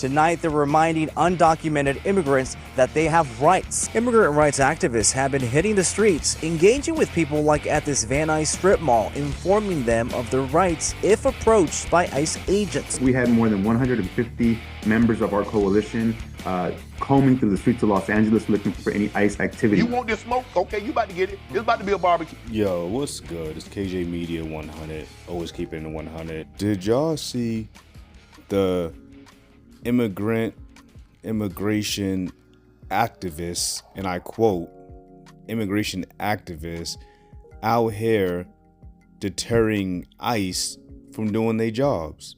Tonight, they're reminding undocumented immigrants that they have rights. Immigrant rights activists have been hitting the streets, engaging with people like at this Van Nuys strip mall, informing them of their rights if approached by ICE agents. We had more than 150 members of our coalition combing through the streets of Los Angeles looking for any ICE activity. You want this smoke? Okay, you about to get it. It's about to be a barbecue. Yo, what's good? It's KJ Media 100. Always keeping it 100. Did y'all see the immigration activists, and I quote, immigration activists out here deterring ICE from doing their jobs?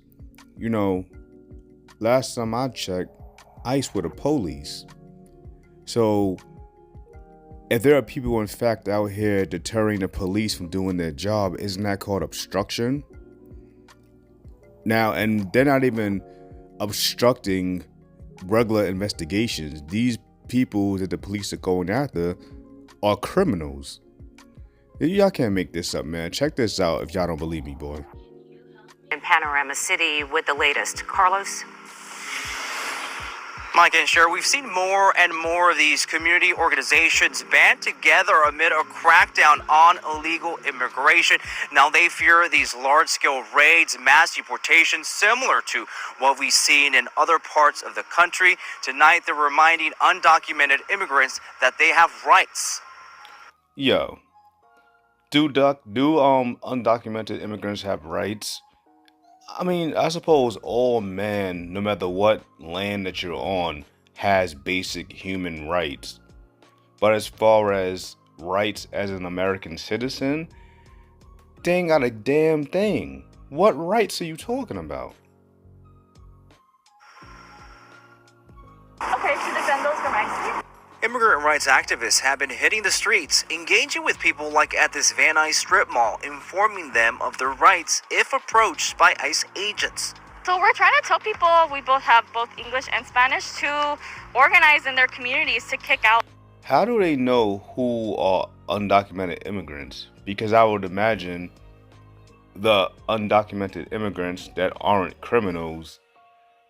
You know, last time I checked, ICE were the police. So if there are people in fact out here deterring the police from doing their job, isn't that called obstruction? Now, and they're not even obstructing regular investigations. These people that the police are going after are criminals. Y'all can't make this up, man. Check this out if y'all don't believe me, boy. In Panorama City with the latest. Carlos? Mike and Cher, we've seen more and more of these community organizations band together amid a crackdown on illegal immigration. Now they fear these large-scale raids, mass deportations, similar to what we've seen in other parts of the country. Tonight, they're reminding undocumented immigrants that they have rights. Yo, do undocumented immigrants have rights? I mean, I suppose all man, no matter what land that you're on, has basic human rights. But as far as rights as an American citizen, they ain't got a damn thing. What rights are you talking about? Okay, to defend those from ICE. Immigrant rights activists have been hitting the streets, engaging with people like at this Van Nuys strip mall, informing them of their rights if approached by ICE agents. So we're trying to tell people we both have both English and Spanish to organize in their communities to kick out. How do they know who are undocumented immigrants? Because I would imagine the undocumented immigrants that aren't criminals,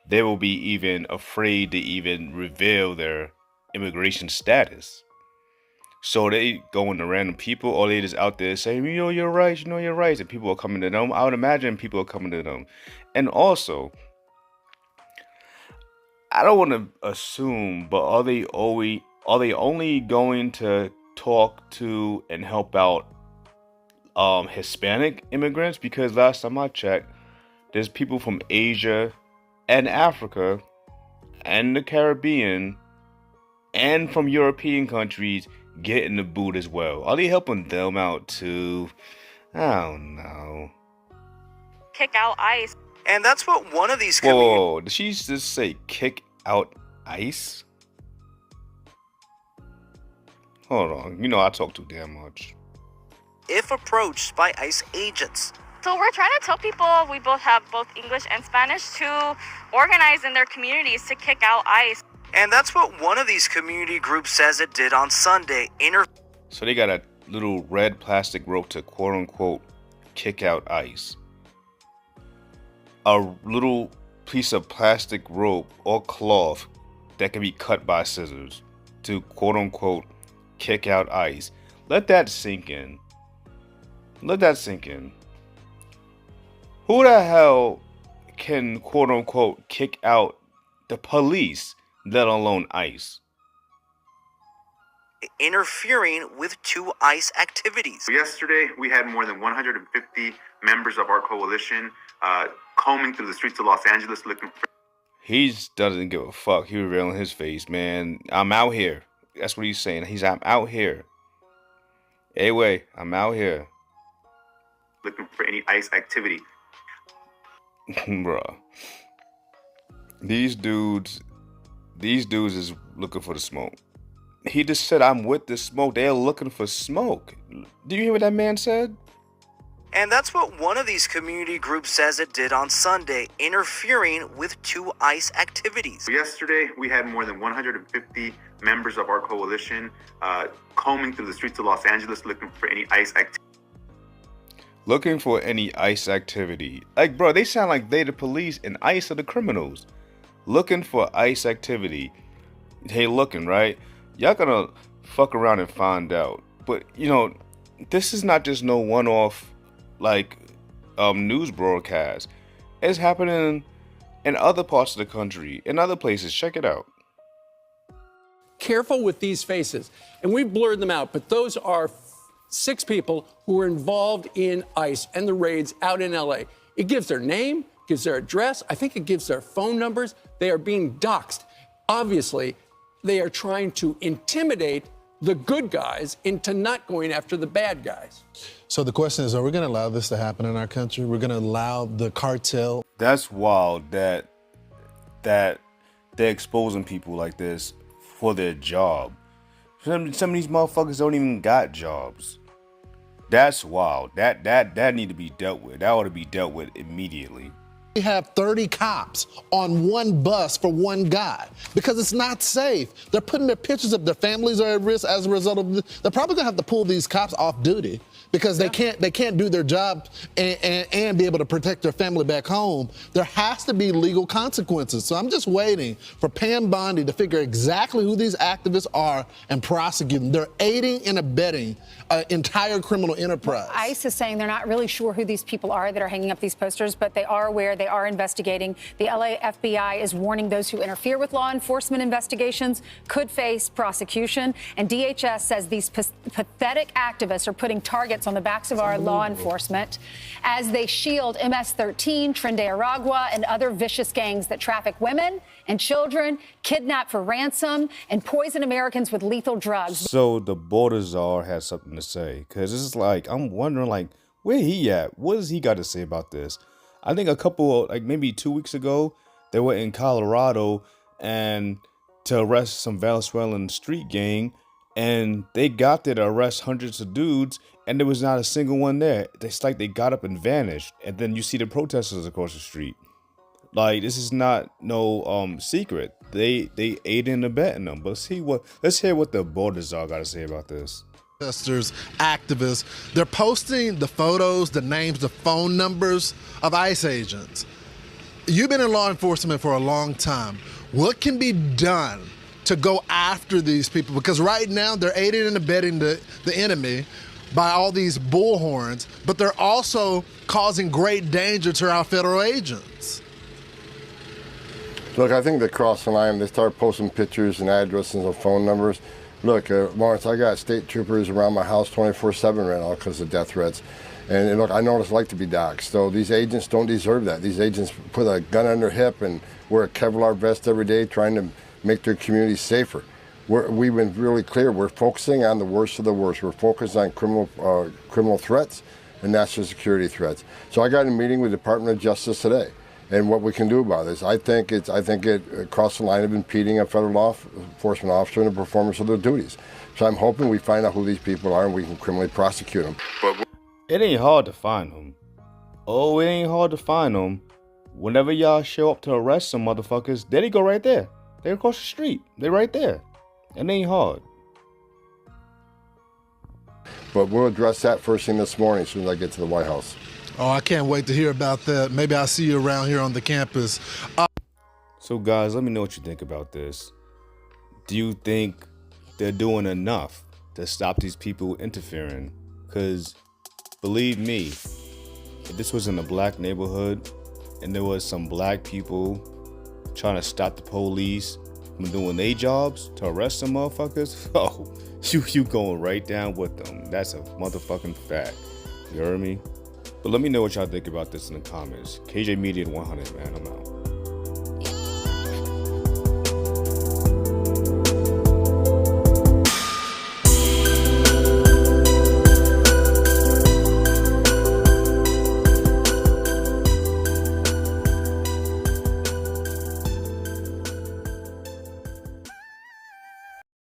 they will be even afraid to even reveal their immigration status. So they going to random people, or they just out there saying, you know your rights, and people are coming to them. I would imagine people are coming to them. And also, I don't want to assume, but are they only going to talk to and help out Hispanic immigrants? Because last time I checked, there's people from Asia and Africa and the Caribbean and from European countries getting the boot as well. Are they helping them out too? I don't know. Kick out ICE. And that's what one of these Whoa, did she just say kick out ICE? Hold on, you know I talk too damn much. If approached by ICE agents. So we're trying to tell people we both have both English and Spanish to organize in their communities to kick out ICE. And that's what one of these community groups says it did on Sunday. So they got a little red plastic rope to quote unquote kick out ICE. A little piece of plastic rope or cloth that can be cut by scissors to quote unquote kick out ICE. Let that sink in. Let that sink in. Who the hell can quote unquote kick out the police, let alone ICE? Interfering with two ICE activities. Yesterday, we had more than 150 members of our coalition combing through the streets of Los Angeles looking for... He doesn't give a fuck. He revealing his face, man. I'm out here. That's what he's saying. I'm out here. Anyway, I'm out here. Looking for any ICE activity. Bruh. These dudes is looking for the smoke. He just said, I'm with the smoke. They're looking for smoke. Do you hear what that man said? And that's what one of these community groups says it did on Sunday, interfering with two ICE activities. Yesterday, we had more than 150 members of our coalition combing through the streets of Los Angeles looking for any ICE activity. Looking for any ICE activity. Like, bro, they sound like they the police and ICE are the criminals. looking for ICE activity. Hey, looking, right? Y'all gonna fuck around and find out. But, you know, this is not just no one-off, like, news broadcast. It's happening in other parts of the country, in other places. Check it out. Careful with these faces. And we've blurred them out, but those are 6 people who were involved in ICE and the raids out in LA. It gives their name, gives their address, I think it gives their phone numbers. They are being doxxed. Obviously, they are trying to intimidate the good guys into not going after the bad guys. So the question is, are we going to allow this to happen in our country? We're going to allow the cartel? That's wild that they're exposing people like this for their job. Some of these motherfuckers don't even got jobs. That's wild. That need to be dealt with. That ought to be dealt with immediately. We have 30 cops on one bus for one guy because it's not safe. They're putting their pictures up. Their families are at risk as a result of this. They're probably gonna have to pull these cops off duty because they can't do their job and be able to protect their family back home. There has to be legal consequences. So I'm just waiting for Pam Bondi to figure exactly who these activists are and prosecute them. They're aiding and abetting an entire criminal enterprise. Well, ICE is saying they're not really sure who these people are that are hanging up these posters, but they are aware, they are investigating. The LA FBI is warning those who interfere with law enforcement investigations could face prosecution. And DHS says these pathetic activists are putting targets on the backs of our law enforcement as they shield MS-13, Tren de Aragua, and other vicious gangs that traffic women and children, kidnap for ransom, and poison Americans with lethal drugs. So the border czar has something to say, because it's like, I'm wondering, like, where he at? What does he got to say about this? I think a couple, like maybe 2 weeks ago, they were in Colorado and to arrest some Venezuelan street gang, and they got there to arrest hundreds of dudes, and there was not a single one there. It's like they got up and vanished, and then you see the protesters across the street. Like, this is not no secret. They aid and abetting them. But let's hear what the border czar got to say about this. Protesters, activists, they're posting the photos, the names, the phone numbers of ICE agents. You've been in law enforcement for a long time. What can be done to go after these people? Because right now they're aiding and abetting the enemy by all these bullhorns, but they're also causing great danger to our federal agents. Look, I think they crossed the line. They start posting pictures and addresses and phone numbers. Look, Lawrence, I got state troopers around my house 24/7 right now because of death threats. And look, I know what it's like to be doxxed. So these agents don't deserve that. These agents put a gun on their hip and wear a Kevlar vest every day trying to make their communities safer. We've been really clear. We're focusing on the worst of the worst. We're focused on criminal threats and national security threats. So I got a meeting with the Department of Justice today. And what we can do about this, I think it crossed the line of impeding a federal law enforcement officer in the performance of their duties. So I'm hoping we find out who these people are and we can criminally prosecute them. But it ain't hard to find them. Oh, it ain't hard to find them. Whenever y'all show up to arrest some motherfuckers, there they go right there. They're across the street. They're right there. It ain't hard. But we'll address that first thing this morning as soon as I get to the White House. Oh, I can't wait to hear about that. Maybe I'll see you around here on the campus. So guys, let me know what you think about this. Do you think they're doing enough to stop these people interfering? Because believe me, if this was in a black neighborhood and there was some black people trying to stop the police from doing their jobs to arrest some motherfuckers, oh, you going right down with them. That's a motherfucking fact. You heard me? But let me know what y'all think about this in the comments. KJ Media 100, man. I'm out.